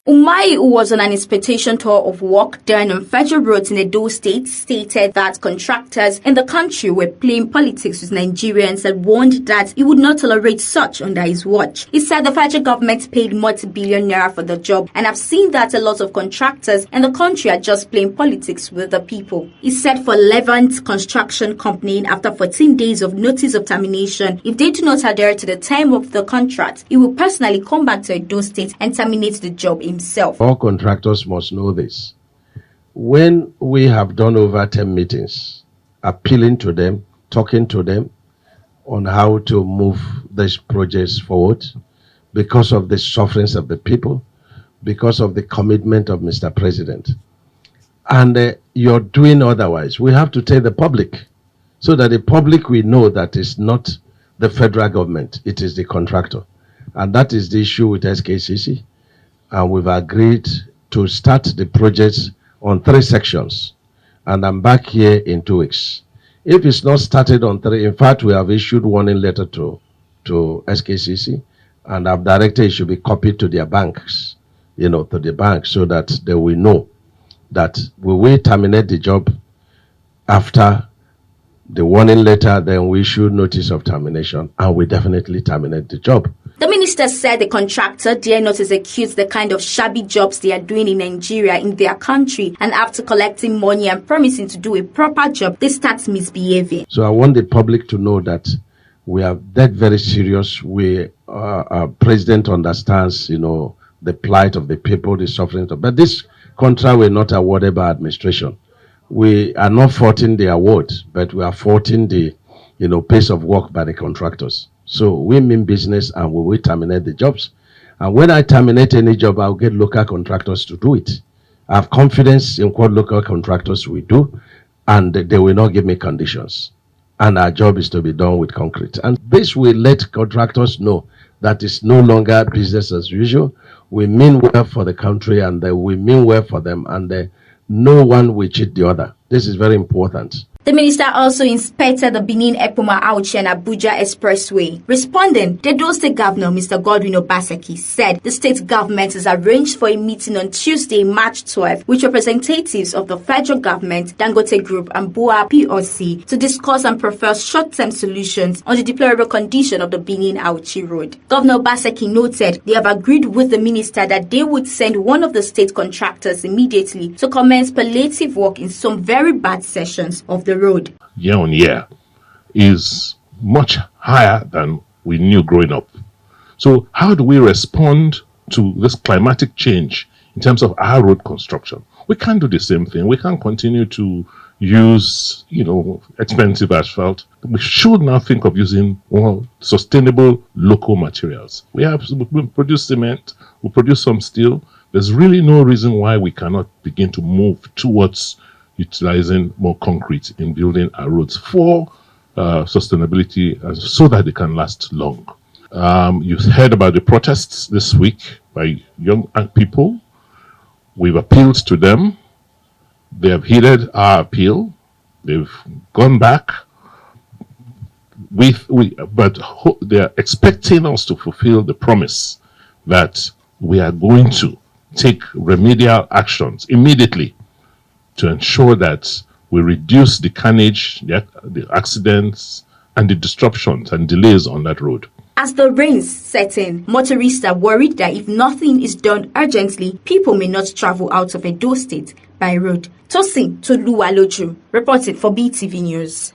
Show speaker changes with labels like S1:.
S1: Umahi, who was on an inspection tour of work done on federal roads in Edo State, stated that contractors in the country were playing politics with Nigerians and warned that he would not tolerate such under his watch. He said the federal government paid multi-billion naira for the job, and I've seen that a lot of contractors in the country are just playing politics with the people. He said for Levant Construction Company, after 14 days of notice of termination, if they do not adhere to the time of the contract, he will personally come back to Edo State and terminate the job himself.
S2: All contractors must know this. When we have done over 10 meetings, appealing to them, talking to them on how to move these projects forward, because of the sufferings of the people, because of the commitment of Mr. President, and you're doing otherwise, we have to tell the public, so that the public will know that it's not the federal government, it is the contractor. And that is the issue with SKCC. And we've agreed to start the projects on 3 sections. And I'm back here in 2 weeks. If it's not started on 3, in fact, we have issued warning letter to SKCC, and I've directed it should be copied to their banks, to the bank, so that they will know that we will terminate the job after the warning letter, then we issue notice of termination, and we definitely terminate the job.
S1: The minister said the contractor dare not execute the kind of shabby jobs they are doing in Nigeria in their country, and after collecting money and promising to do a proper job, they start misbehaving.
S2: So I want the public to know that we are that very serious. Our president understands, the plight of the people, the suffering. But this contract were not awarded by administration. We are not faulting the award, but we are faulting the, pace of work by the contractors. So we mean business, and we will terminate the jobs. And when I terminate any job, I'll get local contractors to do it. I have confidence in what local contractors will do, and they will not give me conditions. And our job is to be done with concrete. And this will let contractors know that it's no longer business as usual. We mean well for the country, and we mean well for them, and no one will cheat the other. This is very important.
S1: The minister also inspected the Benin-Ekpoma Auchi and Abuja Expressway. Responding, the Edo State Governor, Mr. Godwin Obaseki, said the state government has arranged for a meeting on Tuesday, March 12, with representatives of the federal government, Dangote Group, and BUA PLC to discuss and prefer short-term solutions on the deplorable condition of the Benin-Auchi Road. Governor Obaseki noted they have agreed with the minister that they would send one of the state contractors immediately to commence palliative work in some very bad sections of the road.
S3: Year on year is much higher than we knew growing up. So how do we respond to this climatic change in terms of our road construction? We can't do the same thing. We can't continue to use, expensive asphalt. We should now think of using more sustainable local materials. We produce cement, we produce some steel. There's really no reason why we cannot begin to move towards utilizing more concrete in building our roads for sustainability, so that they can last long. You've heard about the protests this week by young people. We've appealed to them. They have heeded our appeal. They've gone back. But they're expecting us to fulfill the promise that we are going to take remedial actions immediately to ensure that we reduce the carnage, the accidents, and the disruptions and delays on that road.
S1: As the rains set in, motorists are worried that if nothing is done urgently, people may not travel out of Edo State by road. Tosin Toluwaloju, reporting for BTV News.